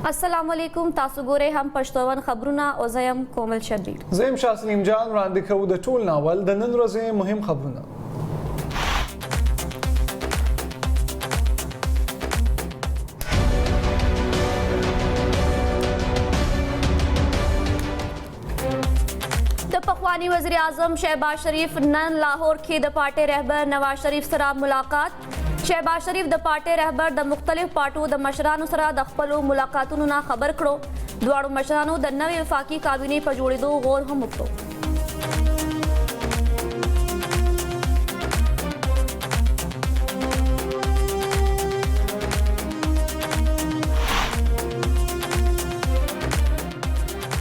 अस्सलाम वालेकुम तासु गोरे हम पश्तोवन खबरुना او زیم کومل شبیر زیم شاه سلیم جان وړاندې کوو د ټول ناول د نن ورځې مهم خبرونه. د پخوانی وزیر اعظم شهباز شریف نن لاہور کې د پارټي رهبر نواز شریف سره ملاقات. شهباز شریف د پارټي رهبر د مختلف پارټو د مشرانو سره د خپل ملاقاتونو نه خبر کړو. دواړو مشرانو د نوې وفاقي کابینې په جوړېدو غور هم وکړو.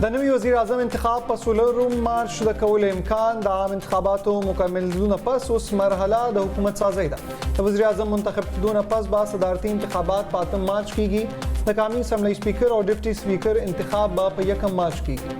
د نوي وزیر اعظم انتخاب په سولر مارچ د کول امکان د عام انتخاباتو مکملونه پس اوس مرحله د حکومت سازی ده. د وزیر اعظم منتخب کېدونه پس با صدارتي انتخابات په 8 مارچ کېږي. د قومي اسمبلی سپیکر او ډیپټي سپیکر انتخاب به په 1 مارچ کېږي.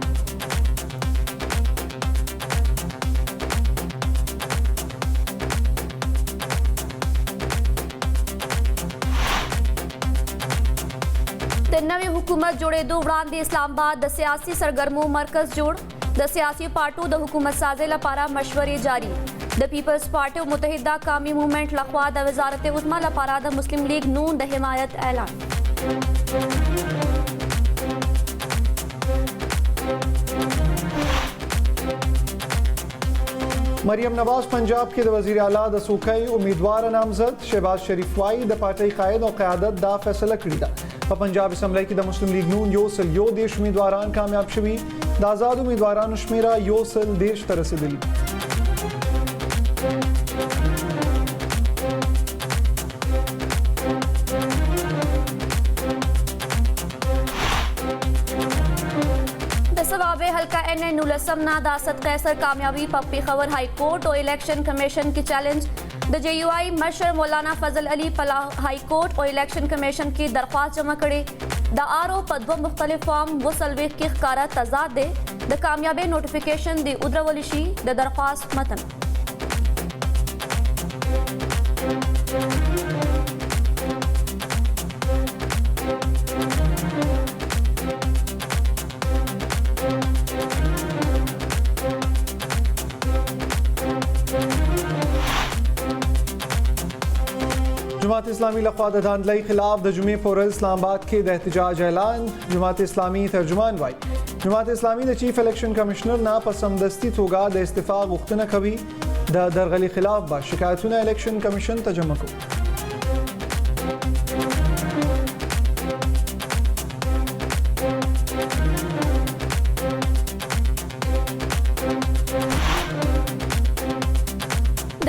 د نوې حکومت جوړېدو وړاندې اسلام آباد د سیاسي سرګرمو مرکز جوړ. د سیاسي پارټو د حکومت سازۍ لپاره مشورې جاری. د پیپلز پارټي او متحده قومي موومنټ لخوا د وزارت عظما لپاره د مسلم لیگ نون د حمایت اعلان. مریم نواز پنجاب کې د وزیر اعلی د سوکۍ امیدوار نامزد. شهباز شریف وايي د پارټي قائد او قیادت دا فیصله کړې ده. په پنجاب اسمبلی کې د مسلم لیگ نون 110 امیدواران کامیاب شوي. د آزاد امیدوارانو شمیره 110 ته رسیدلي. सवाबे हल्का एन नुलसम ना दासत कैसर कामयाबी पर पेशावर हाई कोर्ट और इलेक्शन कमीशन की चैलेंज. द JUI मशर मौलाना फजल अली पला हाई कोर्ट और इलेक्शन कमीशन की दरख्वास्त जमा करे. द RO पर 2 मुख्तलिफ फॉर्म वो सलवेक की खकारा तजाद दे. द कामयाबे नोटिफिकेशन दी उद्रवलिशी द दरख्वास्त मतन. جماعت اسلامی لخوا د داندلۍ خلاف د جمعې پر ورځ اسلام آباد کې د احتجاج اعلان. جماعت اسلامی ترجمان وایي جماعت اسلامی د چیف الیکشن کمشنر نه په سمدستي توګه د استعفا غوښتنه کوي. د درغلي خلاف به شکایتونه الیکشن کمیشن ته جمع کوي.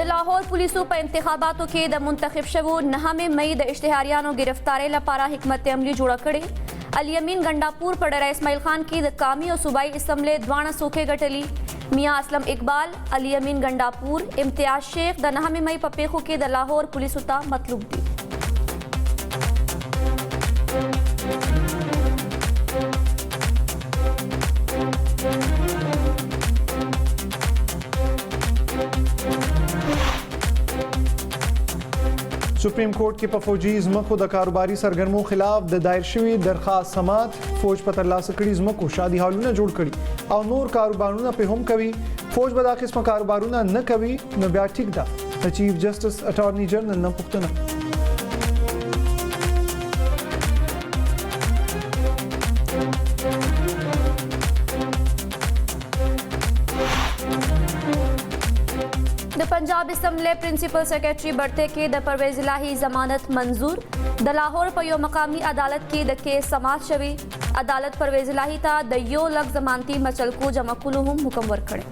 لاہور پولیسو په انتخاباتو کې د منتخب شوو 9 مئی د اشتهاریانو گرفتاری لپاره حکمت عملی جوړه کړې. الیمین ګنڈاپور په ډېر اسماعیل خان کې د قومي او صوبایي اسمبلی دوانه سوکې ګټلي. میاں اسلم اقبال الیمین ګنڈاپور امتیاز شیخ د 9 مئی په پیښو کې د لاهور پولیسو ته مطلوب دي. سپریم کورټ کې په فوجي ځمکو د کاروباري سرګرمو خلاف د دایر شوي درخواست سماعت. فوج په ترلاسه کړي ځمکو شادي هالونه جوړ کړي او نور کاروبارونه په هم کوي. فوج به دا قسمه کاروبارونه نه کوي نو بیا ټیک ده. د چیف جسټس اټارنی جنرال نه پوښتنه د پنجاب اسمبلی پرنسپل سیکرټري برته کې د پرویز الهی ضمانت منظور. د لاهور په یو مقامی عدالت کې د کیس سماعت شوی. عدالت پرویز الهی ته د 1 لک ضمانتي مچلکو جمع کولو هم حکم ورکړی.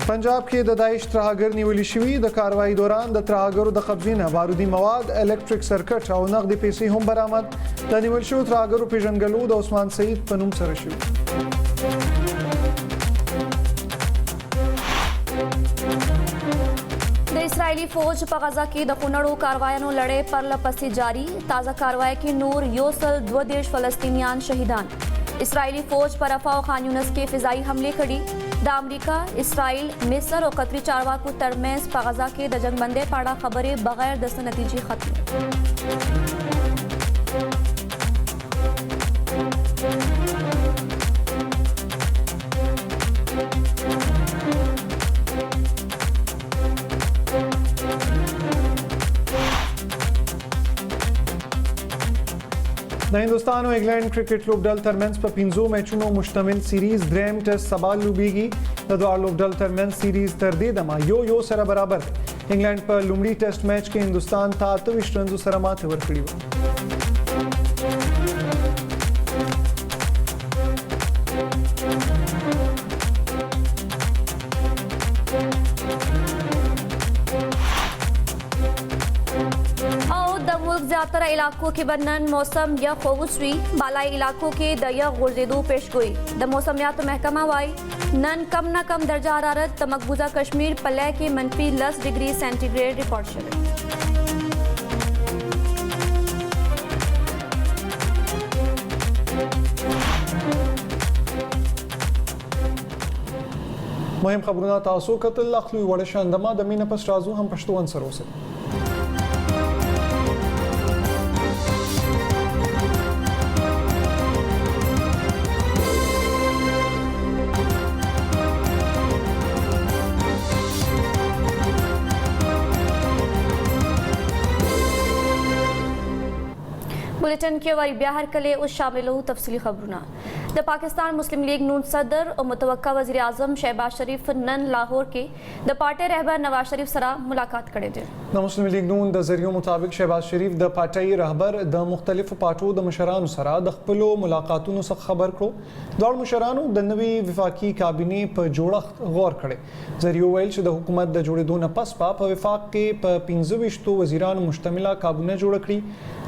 پنجاب کې د داعش ترهګر نیولې شوي. د کاروایی دوران د ترهګرو د قبضې نه بارودي مواد، الکتریک سرکټ او نغدي پیسې هم برآمد. د نیول شوو ترهګرو پیژنګلو د عثمان سعید په نوم سره شوي. د اسرائیلي فوج په غزا کې د خونړو کاروایانو لړۍ پرله پسې جاری. تازه کاروای کې نور 132 فلسطینیان شهیدان. اسرائیلی فوج پر رفح او خان یونس کې فضائی حملے کړي. द अमरीका, इसराइल, मिस्र और कतरी चारवाकू तरमेज़ पर गजा के द जंगबंदे पाड़ा खबरें बगैर दस्त नतीजे खत्म। د हिंदुस्तान और इंग्लैंड क्रिकेट लोकडल तरमेंस पर 15 मैचों मुश्तमिल सीरीज ड्रेम टेस्ट सबा लुबीगी द द्वार लोकडल तरमेंस सीरीज तरदे दमा यो सरा बराबर इंग्लैंड पर लुमड़ी टेस्ट मैच के हिंदुस्तान था 28 रन सरा माथे वरकड़ी ज़्यादातर इलाकों के बन्नन मौसम या खोगुसरी बालाई इलाकों के दया गुर्जेदू पेश गोई द मौसमियात महकमा वाई नन कम न कम दर्जा हरारत द मकबूजा कश्मीर पलह के मनफी 10 डिग्री सेंटीग्रेड रिकॉर्ड शुरू। मुहिम खबरों तासो कतल अखलू वड़श अंदमा दमीन पस राजू हम पश्तो अंसरों से बुलेटिन के वरी बिहार कले उस शामिल हो तफसीली खबरों द पाकिस्तान मुस्लिम लीग नून सदर और मुतवक्का वज़ीर आज़म शहबाज शरीफ नन लाहौर के द पार्टी रहबर नवाज शरीफ सरा मुलाकात करे दे द मुस्लिम लीग नून द जरियों मुताबिक शहबाज शरीफ द पार्टी रहबर द मुख्तलिफ पार्टों द मुशरान सरा द खपलो मुलाकातों से खबर करो दौड़ मुशरानों द नवी विफाकी काबिने पर जोड़ा गौर करे जरियो वेल्च द हुकूमत द जोड़े दो नपस पा विफाक के 15 वजीरान मुश्तमिला काबिने जोड़कड़ी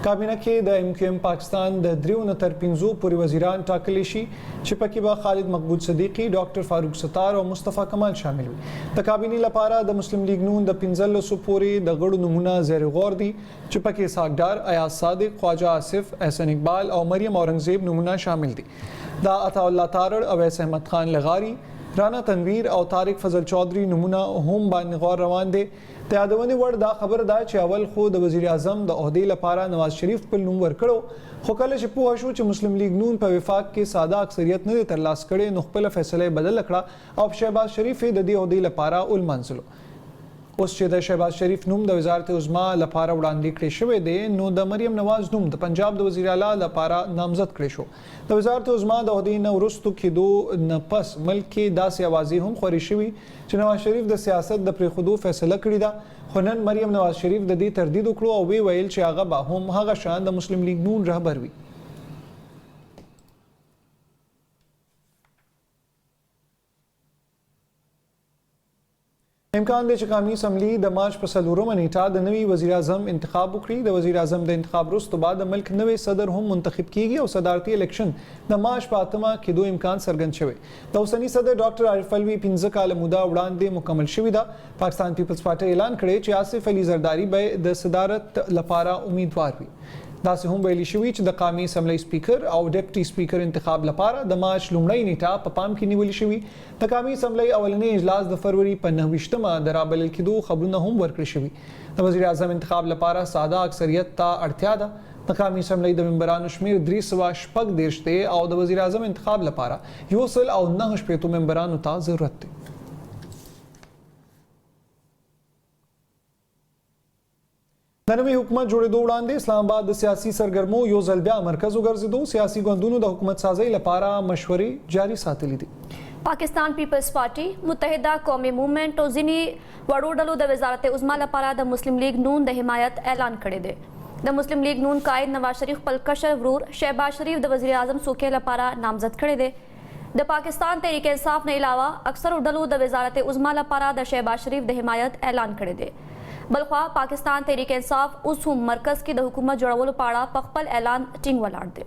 काबिना के द MQM पाकिस्तान द द्रिव नतर 15 पूरी वजीरान टाकलेशी चिपकीबा खालिद मकबूल सदीकी डॉक्टर फारूक सतार और मुस्तफ़ा कमाल शामिल हुई द काबिनी लपारा द मुस्लिम लीग नून द 15 सुपूरी द गड़ नमूना ज़ेर गौर दी चिपकी सागडार अयाज सादिक ख्वाजा आसिफ एहसन इकबाल और मरियम औरंगजेब नमूना शामिल दी द अताउल्लाह तारड़ अवैस अहमद खान लगारी राना तनवीर और तारिक फजल चौधरी नमूना होम बान गौर रवान दे त्यादवनी वर्ड दा खबर दा च अवल खुद वज़ीर आज़म द ओहदे लपारा नवाज शरीफ पर नुम वर्कड़ो खुकल शिपू हशू च मुस्लिम लीग नून पर विफाक के सादा अक्सरियत ने तरलास कड़े नुखपल फैसले बदल लकड़ा और शहबाज शरीफ ददी ओहदे लपारा उल मंजिलो उस चेदा शहबाज शरीफ नुम द वजारत उज़्मा लपारा उड़ान कड़े शवे दे नो द मरियम नवाज नुम द पंजाब द वज़ीर आला लपारा नामजद कड़े शो द वजारत उज़्मा द ओहदे न उरुस्तु के दो न पस मुल्क के दास आवाज़ी हम ख्वारी शवी च नवाज शरीफ द सियासत द प्रेखुदू फैसला कड़ी दा हुनन मरियम नवाज शरीफ द दी तरदीद उकड़ो और वे वैल च आगा बाहुम हागा शान द मुस्लिम लीग नून रहबर हुई इम्कान दे चकामी असम्बली द मार्च पसलूरो मनीटा द नवी वज़ीर आज़म इंतखाब उखड़ी द वज़ीर आज़म द इंतखाब रुस्त तो बाद मुल्क नवे सदर हम मुंतखब की गई और सदारती इलेक्शन द मार्च पातमा के दो इम्कान सरगन शवे द हुसैनी सदर डॉक्टर आरिफ अलवी 15 काल मुदा उड़ान दे मुकम्मल शविदा पाकिस्तान पीपल्स पार्टी ऐलान करे च आसिफ अली जरदारी बे द सदारत लपारा उम्मीदवार हुई दासे हम बैली शवीच द कामी असम्बली स्पीकर और डिप्टी स्पीकर इंतखाब लपारा द मार्च लुमड़ई नीटा पपाम की निवली शवी द कामी असम्बली अवलनी इजलास द फरवरी 15 दराबल की दो खबरों हम वर्कर शवी द वज़ीर आज़म इंतखाब लपारा सादा अक्सरियत ता अड़त्यादा द कामी असम्बली द मेंबरान शमीर द्रीसवा शपक देशते और द वज़ीर आज़म इंतखाब लपारा योसल और नह शपेतु मेंबरान ता जरूरत नवी हुकूमत जोड़े दो उड़ान दे इस्लामाबाद सियासी सरगर्मो यो जलबिया मरकज उगर्ज दो सियासी गंदूनों द हुकूमत साजी लपारा मशवरे जारी सातली दी पाकिस्तान पीपल्स पार्टी मुत्तहिदा कौमी मूवमेंट और जिनी वड़ोडलो द वजारत उज़्मा लपारा द मुस्लिम लीग नून द हिमायत ऐलान करे दे द मुस्लिम लीग नून कायद नवाज शरीफ पलकशर वरूर शहबाज शरीफ द वज़ीर आज़म सूखे लपारा नामजद करे दे द पाकिस्तान तहरीक इंसाफ ने अलावा अक्सर उडलो द वजारत उज़्मा लपारा द शहबाज शरीफ द हिमायत ऐलान करे दे बलख्वा पाकिस्तान तहरीक इंसाफ उस मरकज की द हुकूमत जोड़वल पाड़ा पखपल ऐलान टिंग वलाड़ दे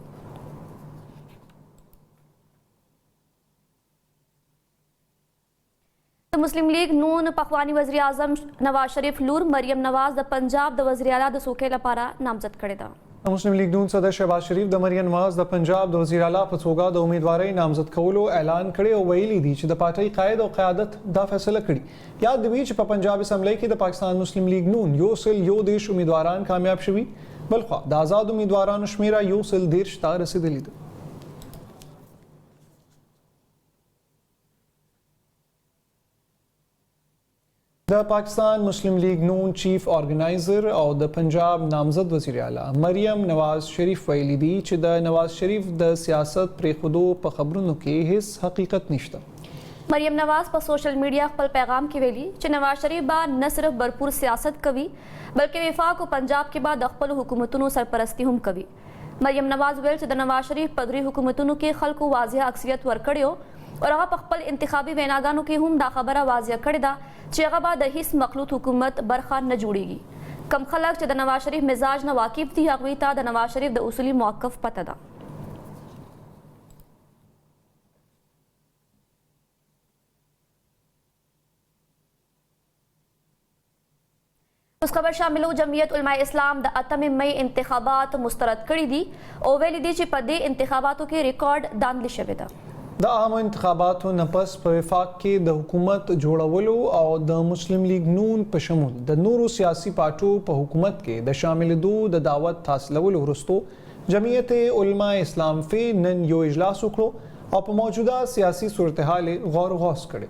मुस्लिम लीग नून पखवानी वज़ीर आज़म नवाज शरीफ लूर मरियम नवाज द पंजाब द वज़ीर आला द सूखे लपारा नामजद करे दा مسلم لیگ نون صدر شهباز شریف د مریم نواز د پنجاب د وزیر اعلی په توګه د امیدوارۍ نامزد کولو اعلان کړی او ویلي دي چې د پارټۍ قائد او قیادت دا فیصله کړي یاد دی چې په پنجاب اسمبلی کې د پاکستان مسلم لیگ نون یو دیش امیدواران کامیاب شوي بلخوا د آزاد امیدوارانو شمیره 113 ته رسیدلې ده. د پاکستان مسلم لیگ نون چیف آرګنایزر او د پنجاب نامزد وزیر اعلی مریم نواز شریف ویلي دي چې د نواز شریف د سیاست پرېښودو په خبرونو کې هیڅ حقیقت نشته. مریم نواز په سوشل میډیا خپل پیغام کې ویلي چې نواز شریف به نه صرف भरपूर سیاست کوي بلکې وفاق او پنجاب کې به د خپل حکومتونو سرپرستی هم کوي. مریم نواز ویل چې د نواز شریف په درې حکومتونو کې خلکو واضح اکثریت ورکړیو او هغه په خپل انتخابي ویناګانو کې هم دا خبره واضح کړې ده چې هغه به د هیڅ مخلوط حکومت برخه نه جوړیږي. کم خلک چې د نواز شریف مزاج نه واقف دي هغوی ته د نواز شریف د اصولي موقف پته ده. اس خبر شاملو جمعیت علماء اسلام د 8 مئی انتخابات مسترد کړي دي او ویلي دي چې په دې انتخاباتو کې ریکارډ داندلي شوې ده. د عامو انتخاباتو نه پس په وفاق کې د حکومت جوړولو او د مسلم لیگ نون په شمول د نورو سیاسي پارټو په حکومت کې د شاملېدو د دعوت حاصلولو وروسته جمعیت علماء اسلام فې نن یو اجلاس وکړو او په موجوده سیاسي صورتحال غور غوص کړي.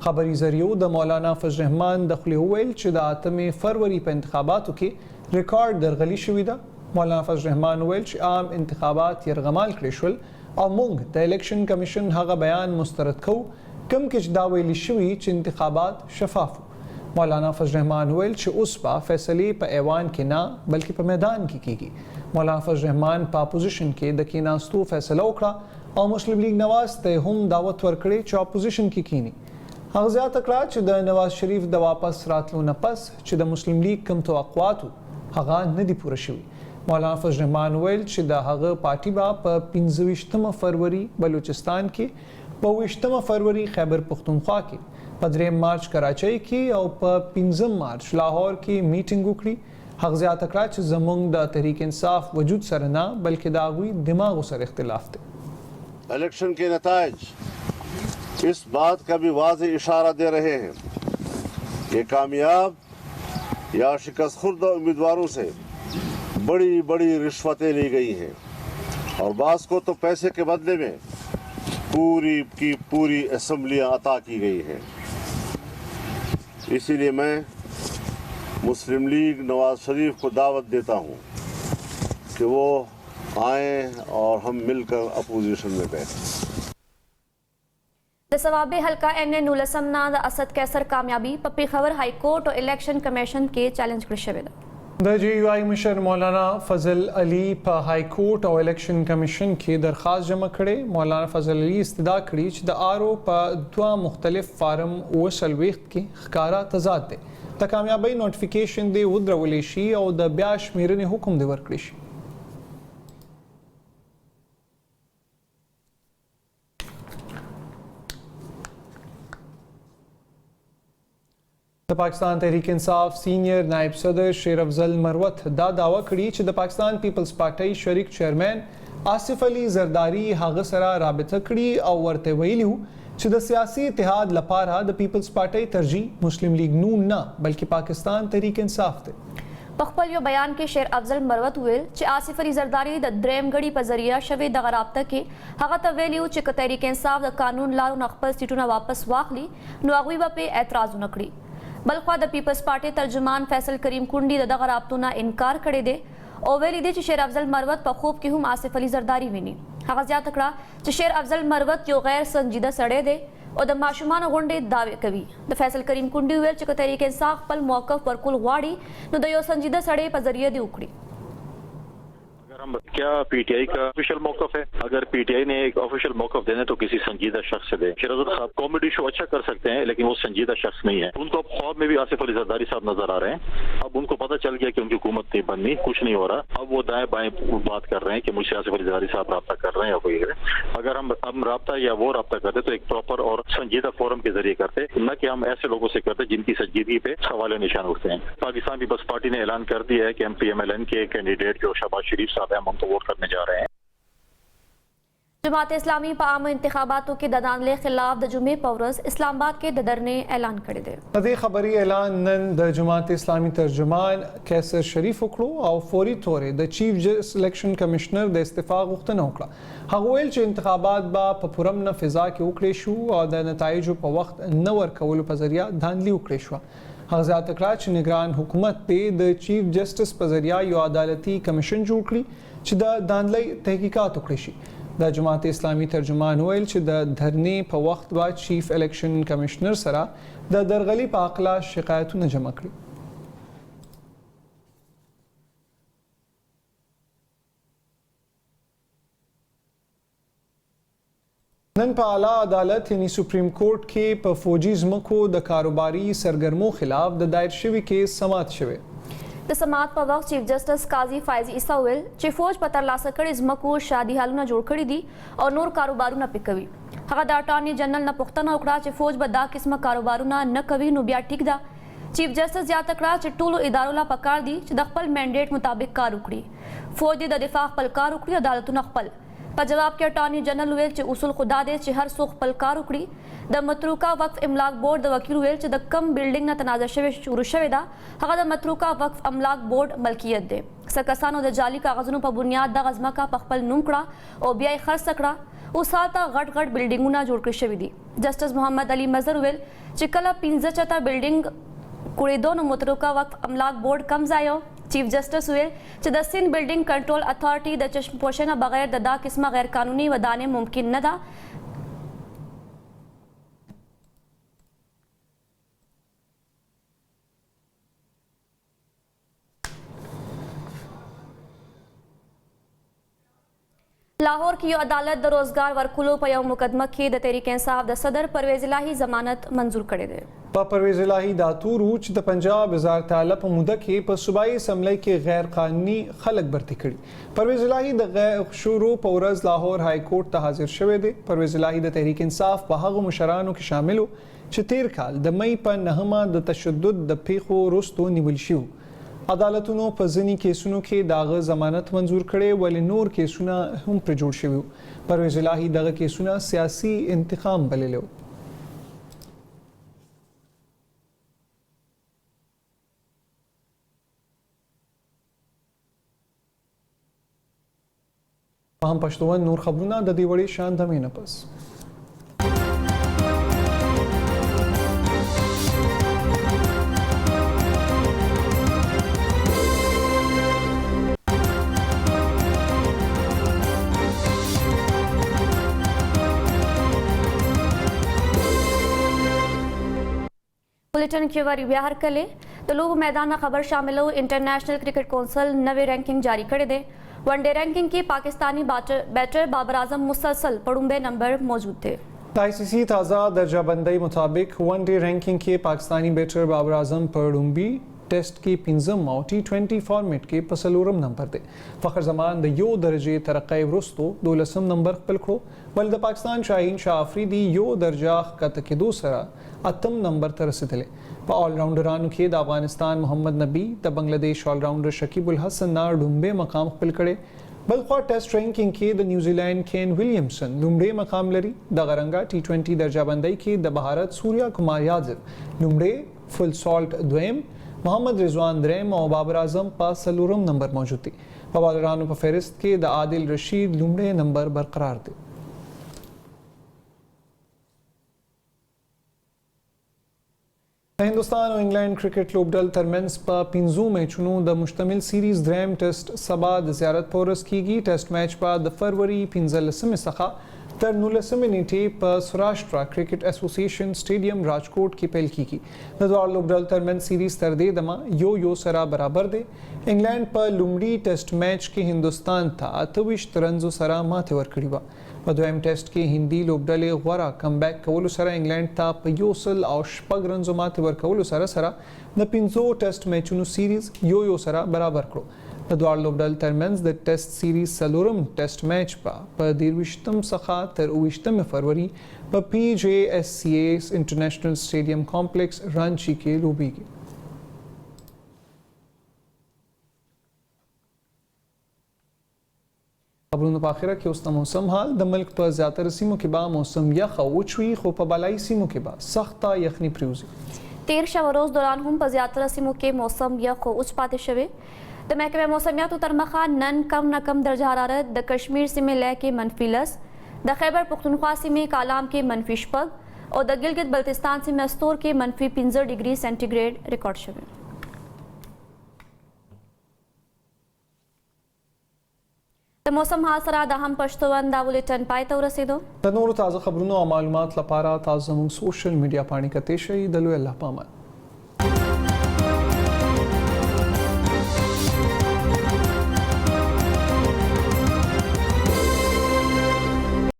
خبري ذریعو د مولانا فضل الرحمن د خولې وویل چې د 8 فروری په انتخاباتو کې ریکارډ درغلي شوې ده. مولانا فضل الرحمن وویل چې عام انتخابات یرغمال کړي شول او موږ د الیکشن کمیشن هغه بیان مسترد کوو کوم کې چې دا ویلي شوي چې انتخابات شفاف وو. مولانا فضل الرحمن ویل چې اوس به فیصلې په ایوان کې نه بلکې په میدان کې کیږي. مولانا فضل الرحمن په اپوزیشن کې د کیناستو فیصله وکړه او مسلم لیگ نواز ته هم دعوت ورکړي چې اپوزیشن کې کینی. هغه زیاته کړه چې د نواز شریف د واپس راتلو نه پس چې د مسلم لیگ کوم توقعاتو هغه نه دي پوره شوي. مولانا فضل الرحمن ویل چې د هغه پارټي به په 25 فروری بلوچستان کې، په 20 فروری خیبر پختونخوا کې، په 3 مارچ کراچۍ کې او په 15 مارچ لاهور کې میټینګ وکړي. هغه زیاته کړه چې زموږ د تحریک انصاف وجود سره نه بلکې د هغوی دماغو سره اختلاف دی. इलेक्शन के नताइज इस बात का भी वाज़ेह इशारा दे रहे हैं कि कामयाब या शिकस्त खुर्दा उम्मीदवारों से बड़ी बड़ी रिश्वतें ली गई हैं और बास को तो पैसे के बदले में पूरी की पूरी असम्बलियाँ अता की गई हैं. इसीलिए मैं मुस्लिम लीग नवाज शरीफ को दावत देता हूँ कि वो आएँ और हम मिलकर अपोजिशन में बैठें. د سوابه حلقہ ان نولسم نه د اسد کیسر کامیابی په پیښور های کورټ او الیکشن کمیشن کې چیلنج کړی شوی ده. د جی یو آی مشر مولانا فضل علي په های کورټ او الیکشن کمیشن کې درخواست جمع کړي. مولانا فضل علي استدعا کړي چې د آرو په 2 مختلف فارم او سلويخت کې ښکارا تضاد دي. د کامیابی نوټیفیکیشن دی ودرولې شي او د بیا شمیرنې حکم دی ورکړي شي. د پاکستان تحریک انصاف سینئر نائب صدر شیر افضل مروت دا دعوه کړې چې د پاکستان پیپلز پارټۍ شریک چیرمن آصف علي زرداری هغه سره رابطه کړي او ورته ویلي چې د سیاسي اتحاد لپاره د پیپلز پارټۍ ترجیح مسلم لیگ نون نه بلکې پاکستان تحریک انصاف دی. په خپل یو بیان کې شیر افضل مروت ویل چې آصف علي زرداری د دریم غړي په ذریعہ شوی د رابطه کې هغه ته ویلي چې تحریک انصاف د قانون لارو نه خپل سیټونه واپس واخلي نو هغوی به په اعتراض ونه کړي. بلخوا د پیپلز پارټي ترجمان فیصل کریم کونډي دغه رابطو نه انکار کړی دی او ویلي دی چې شیر افضل مروت په خوب کې هم آصف علي زرداری ویني. هغه زیاته کړه چې شیر افضل مروت یو غیر سنجیده سړی دی او د ماشومان غونډې دعوی کوي. د فیصل کریم کونډي ویل چې تحریک انصاف خپل موقف ورکول غواړي نو د یو سنجیده سړی په ذریعہ دی وکړي. क्या पीटीआई का ऑफिशियल मौकफ है? अगर पीटीआई ने एक ऑफिशियल मौकफ देने तो किसी संजीदा शख्स से दे। शहजाद साहब कॉमेडी शो अच्छा कर सकते हैं लेकिन वो संजीदा शख्स नहीं है। उनको अब ख्वाब में भी आसिफ अली जरदारी साहब नजर आ रहे हैं। अब उनको पता चल गया कि उनकी हुकूमत नहीं बननी, कुछ नहीं हो रहा। अब वो दाएं बाएं बात कर रहे हैं कि मुझसे आसिफ अली जरदारी साहब रब्ता कर रहे हैं या कोई। अगर हम रब्ता या वो रब्ता करते तो एक प्रॉपर और संजीदा फोरम के जरिए करते, न कि हम ऐसे लोगों से करते जिनकी संजीदगी पे सवाल निशान उठते हैं। पाकिस्तान पीपल्स पार्टी ने ऐलान कर दिया है कि MPMLN के कैंडिडेट जो शहबाज शरीफ साहब हैं हम उनको वोट करने जा रहे हैं। जमात इस्लामी आम इंतखाबातों के ददानले खिलाफ द जुमे पौरस इस्लामाबाद के ददरने ऐलान कर दे। नदी खबरी ऐलान नन द जमात इस्लामी तर्जुमान कैसर शरीफ उकड़ो और फौरी तौर the chief election commissioner the इस्तीफा गुफ्तन उकड़ा हगोल च इंतखाबात बा पपुरम न फिजा के उकड़े शू और द नताइज प वक्त न वर्कवल पजरिया धांधली उकड़े शुआ हज़ात अकराच निगरान हुकूमत पे द चीफ जस्टिस पजरिया यो अदालती कमीशन जोड़ करी च द धांधली तहकीकात उकड़े शी द जमात इस्लामी तर्जुमान वैल च द धरने प वक्त बाद चीफ इलेक्शन कमिश्नर सरा द दरगली पाकला शिकायतों न जमा करी। नन प आला अदालत यानी सुप्रीम कोर्ट के प फौजी ज़मको द कारोबारी सरगर्मों खिलाफ द दायर शवी केस समात शवे द समात पर वक्त चीफ जस्टिस काजी फायजी ईसाउल चे फौज पतर लासकड़ इज़मको शादी हालू न जोड़ कड़ी दी और नूर कारोबारू न पिकवी हगा द अटॉर्नी जनरल न पुख्ता न उकड़ा चे फौज बदा किस्म कारोबारू न कवी नु बिया ठीक दा चीफ जस्टिस या तकड़ा चे टूलो इदारोला पकार दी चे दखपल मैंडेट मुताबिक कार उकड़ी फौज दी द दिफा खपल कार उकड़ी अदालतु न खपल पर जवाब के अटॉर्नी जनरल वेल चे उसूल खुदा दे चे हर सुख पल कार उकड़ी द मतरूका वक्फ इमलाक बोर्ड द वकील वेल चे द कम बिल्डिंग न तनाजा शवे शुरू शवे दा हगा द मतरूका वक्फ अमलाक बोर्ड मलकियत दे सकसानो द जाली कागजों पर बुनियाद द गजमा का पखपल नुमकड़ा और बियाई खर्च सकड़ा उसाता गट गट बिल्डिंगों ना जोड़ कर शवी दी जस्टिस मोहम्मद अली मजर वेल चे कला पिंजा चता बिल्डिंग कुड़ेदो न मतरूका वक्फ अमलाक बोर्ड कम जायो चीफ जस्टिस वेल चे द सिंध बिल्डिंग कंट्रोल अथॉरिटी द चश्म पोशना बगैर ददा किस्म गैर कानूनी वदाने मुमकिन न दा लाहौर की अदालत द रोजगार वर्कुलो पयो मुकदमा के द तहरीक इंसाफ द सदर परवेज इलाही जमानत मंजूर करे दे परवेज इलाही दातूर ऊच द पंजाब वजारत आला प मुद्दा के प सूबाई असम्बली के गैर कानूनी खलक भर्ती कड़ी परवेज इलाही द गैर शुरू पौरज लाहौर हाई कोर्ट ता हाजिर शवे दे परवेज इलाही द तहरीक इंसाफ बहागो मुशरानो के शामिल हो च 13 काल द मई प नहमा द तशद्दुद द पीखो रुस्तो निवलशियो अदालतों पर ज़नी केसों के दाग जमानत मंजूर करे वाले नूर केसुना हम पर जोड़ शवी परवेज इलाही दाग केसुना सियासी इंतकाम बले लो हम पश्तोवन नूर खबरूना ददी वड़ी शान धमीन पस बुलेटिन के वारी बिहार कले तो लोग मैदान खबर शामिल हो इंटरनेशनल क्रिकेट कौंसिल नवे रैंकिंग जारी करे दे वनडे रैंकिंग की पाकिस्तानी बैटर बाबर आजम मुसलसल पड़ुंबे नंबर मौजूद थे ICC ताज़ा दर्जा बंदी मुताबिक वनडे रैंकिंग के पाकिस्तानी बैटर बाबर आजम पड़ुंबी टेस्ट की पिंजम और T20 फॉर्मेट के पसलूरम नंबर दे फ़खर जमान द यो दर्जे तरक्की वरुस्तो 12 नंबर पलखो वल द पाकिस्तान शाहीन शाह अफरीदी यो दर्जा कत के दूसरा अतम नंबर तरसदले व ऑलराउंडरान के द अफगानिस्तान मोहम्मद नबी द बांग्लादेश ऑलराउंडर शकीबुल हसन ना डुम्बे मकाम पलकड़े बल्खवा टेस्ट रैंकिंग के द न्यूजीलैंड केन विलियमसन लुमड़े मकाम लरी द गरंगा T20 दर्जा बंदी के द भारत सूर्या कुमार यादव लुमड़े फुल सॉल्ट द्वेम मोहम्मद रिजवान द्रेम और बाबर आजम पा सलूरम नंबर मौजूद थी बॉलरानों पर फहरिस्त के द आदिल रशीद लुमड़े नंबर बरकरार थे हिंदुस्तान और इंग्लैंड क्रिकेट लोबडल तरमेंस पर पिंजू मैचों द मुश्तमिल सीरीज ड्रैम टेस्ट सबा द ज़ियारत पोरस की गई टेस्ट मैच पर द फरवरी पिंजल सखा تر 19 نیټې په سوراشټرا کرکټ اسوسییشن سټیډیم راجکوټ کې پیل کیږي. د دواړو لوبډلو ترمنځ سیریز تر دې دمه یو سره برابر دی. انګلند په لومړي ټیسټ میچ کې هندوستان ته 28 رنزو سره ماتې ورکړې وه. په دویم ټیسټ کې هندي لوبډلې غوره کمبیک کولو سره انګلند ته په 106 رنزو ماتې ورکولو سره د 5 ټیسټ میچونو سیریز یو سره برابر کړو. د دواړو لوبډلو ترمنځ د ټیسټ سیریز څلورم ټیسټ میچ په 23 څخه تر 29 فروری په PJSCA انټرنیشنل سټیډیم کمپلیکس رانچی کې لوبیږي. خبرونو په اخره کې اوس د موسم حال. د ملک په زیاتره سیمو کې به موسم یخ او وچ وي، خو په بالایي سیمو کې به سخته یخني پریوزي. تیر شوه روز دوران هم په زیاتره سیمو کې موسم یخ او وچ پاتې شوی. د محکمه موسمیاتو تر مخه نن کم نه کم درجه حرارت د کشمیر سیمې لیه کې -10، د خیبر پختونخوا سیمې کالام کې -6 او د ګلګت بلتستان سیمې استور کې -15 ډیګري سینټیګریډ ریکارډ شوی. د موسم حال سره د هم پښتون دا بولیټن پای ته ورسېدو. د نورو تازه خبرونو او معلومات لپاره تاسو زموږ سوشل میډیا باندې کتئ شئ. د لوی الله په امان.